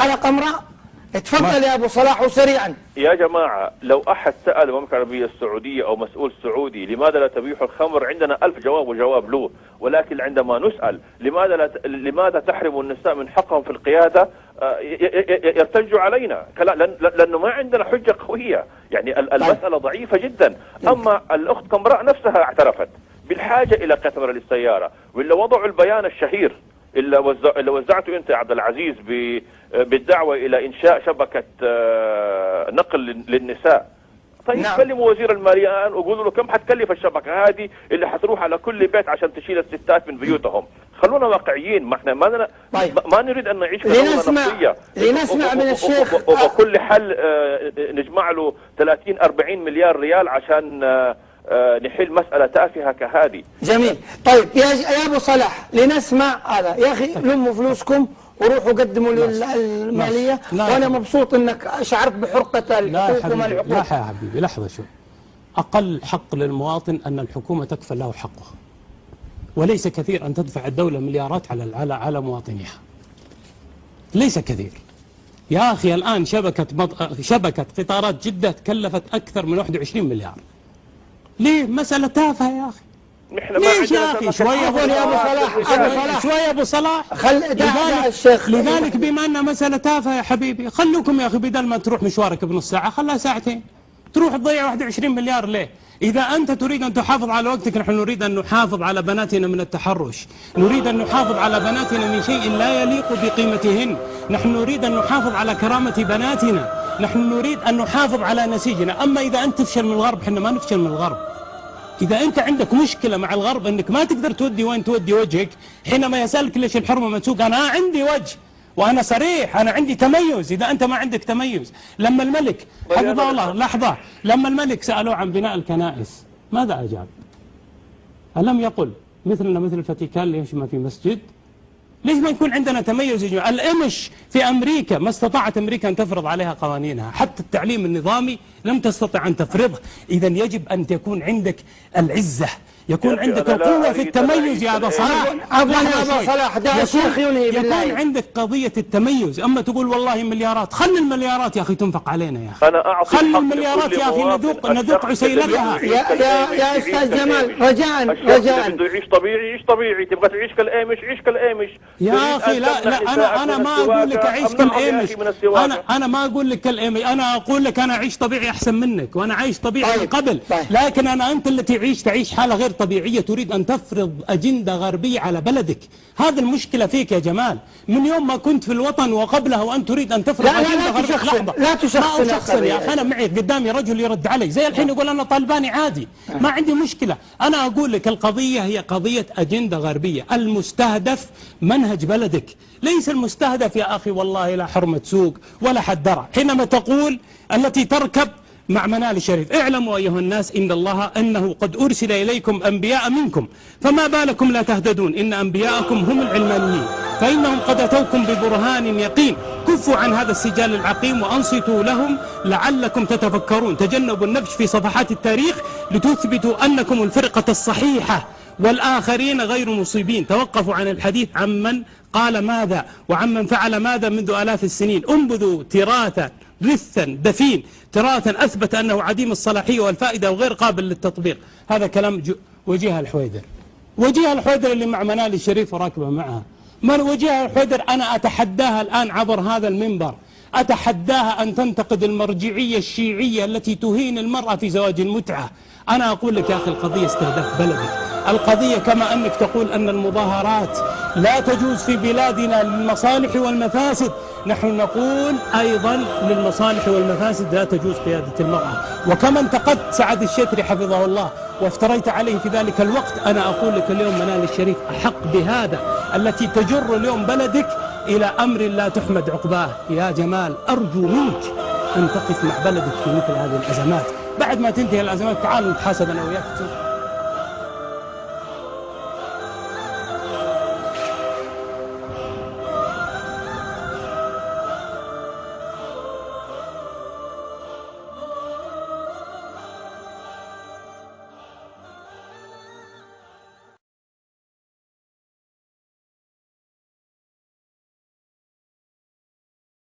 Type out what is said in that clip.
حلقة امرأة. تفضل يا أبو صلاح وسريعا. يا جماعة، لو أحد سأل المملكة العربية السعودية أو مسؤول سعودي لماذا لا تبيح الخمر، عندنا 1000 جواب وجواب له. ولكن عندما نسأل لماذا تحرم النساء من حقهم في القيادة، يرتجوا علينا لأنه ما عندنا حجة قوية. يعني المسألة ضعيفة جدا. أما الأخت كامبراء نفسها اعترفت بالحاجة إلى كاميرا للسيارة، وإلا وضعوا البيان الشهير اللي وزعته أنت يا عبد العزيز بالدعوة إلى إنشاء شبكة نقل للنساء. طيب نعم. كلموا وزير المالية الآن وقولوا له كم حتكلف الشبكة هذه اللي حتروح على كل بيت عشان تشيل الستات من بيوتهم. خلونا واقعيين، ما احنا ما نريد أن نعيش في دولة نفسية. لنسمع من الشيخ. وكل حل نجمع له 30-40 مليار ريال عشان نحل مسألة تافهة كهذه. جميل. طيب يا أبو صلاح، لنسمع هذا. يا أخي لموا فلوسكم وروحوا قدموا للمالية. وأنا مبسوط أنك شعرت بحرقة الحقوق وما العقوق. لا يا حبيبي، لحظة شو. أقل حق للمواطن أن الحكومة تكفل له حقه، وليس كثير أن تدفع الدولة مليارات على مواطنيها، ليس كثير يا أخي. الآن شبكة قطارات جدة تكلفت أكثر من 21 مليار. ليه؟ مسألة تافهة يا أخي. ليش يا أخي؟ شوية يا أبو صلاح، شوية أبو صلاح. لذلك بما أنها مسألة تافهة يا حبيبي، خلوكم يا أخي بدل ما تروح مشوارك بنص ساعة خلها ساعتين، تروح تضيع 21 مليار ليه؟ إذا أنت تريد أن تحافظ على وقتك، نحن نريد أن نحافظ على بناتنا من التحرش، نريد أن نحافظ على بناتنا من شيء لا يليق بقيمتهن، نحن نريد أن نحافظ على كرامة بناتنا، نحن نريد أن نحافظ على نسيجنا. أما إذا أنت تفشل من الغرب، احنا ما نفشل من الغرب. إذا أنت عندك مشكلة مع الغرب أنك ما تقدر تودي وين تودي وجهك، حينما يسألك ليش الحرمة منسوق، أنا عندي وجه وأنا صريح، أنا عندي تميز. إذا أنت ما عندك تميز، لما الملك حفظه الله، لحظة، لما الملك سألوه عن بناء الكنائس ماذا أجاب؟ ألم يقل مثلنا مثل الفاتيكان ليش ما في مسجد؟ ليش ما يكون عندنا تميز يا جماعة؟ الإمش في أمريكا ما استطاعت أمريكا أن تفرض عليها قوانينها، حتى التعليم النظامي لم تستطع أن تفرضه. إذا يجب أن تكون عندك العزة، يكون عندك القوة في التميز يا أبا صلاح. يكون عندك قضية التميز. أما تقول والله مليارات، خلي المليارات يا أخي تنفق علينا يا أخي، خلي المليارات يا أخي ندوق عسيلتها. يا أستاذ جمال، رجاء بده يعيش طبيعي، يعيش طبيعي. تبغى تعيش كالإيمش، عيش كالإيمش يا أخي. لا أنا ما أقول لك أعيش كالإيمش، أنا ما أقول لك كالإيمش، أنا أقول لك أنا أعيش طبيعي أحسن منك، وأنا عايش طبيعي من قبل. لكن أنت اللي تعيش حالة غير طبيعية، تريد أن تفرض أجندة غربية على بلدك. هذا المشكلة فيك يا جمال، من يوم ما كنت في الوطن وقبله وأنت تريد أن تفرض أجندة غربية. لا تشخصن يا أخي. أنا معي قدامي رجل يرد علي زي الحين يقول أنا طالباني عادي، ما عندي مشكلة. أنا أقول لك القضية هي قضية أجندة غربية. المستهدف منهج بلدك، ليس المستهدف يا أخي والله لا حرمة سوق ولا حد درع. حينما تقول التي تركب مع منال الشريف، اعلموا أيها الناس أنه قد أرسل إليكم أنبياء منكم فما بالكم لا تهتدون، إن أنبياءكم هم العلمانيين فإنهم قد أتوكم ببرهان يقين، كفوا عن هذا السجال العقيم وأنصتوا لهم لعلكم تتفكرون، تجنبوا النبش في صفحات التاريخ لتثبتوا أنكم الفرقة الصحيحة والآخرين غير مصيبين، توقفوا عن الحديث عمن قال ماذا وعمن فعل ماذا منذ آلاف السنين، انبذوا تراثا رثا دفين، تراثا أثبت أنه عديم الصلاحية والفائدة وغير قابل للتطبيق. هذا كلام وجيه الحويدر، وجيه الحويدر اللي مع منال الشريف وراكبه معها. من وجيه الحويدر أنا أتحداها الآن عبر هذا المنبر، أتحداها أن تنتقد المرجعية الشيعية التي تهين المرأة في زواج المتعة. أنا أقول لك يا أخي القضية استهداف بلدك، القضية كما أنك تقول أن المظاهرات لا تجوز في بلادنا للمصالح والمفاسد، نحن نقول أيضا للمصالح والمفاسد لا تجوز قيادة المرأة. وكما انتقدت سعد الشتري حفظه الله وافتريت عليه في ذلك الوقت، أنا أقول لك اليوم منال الشريف أحق بهذا، التي تجر اليوم بلدك إلى أمر لا تحمد عقباه. يا جمال أرجو منك أن تقف مع بلدك في مثل هذه الأزمات. بعد ما تنتهي الأزمات تعالوا نتحاسب أنا وياك.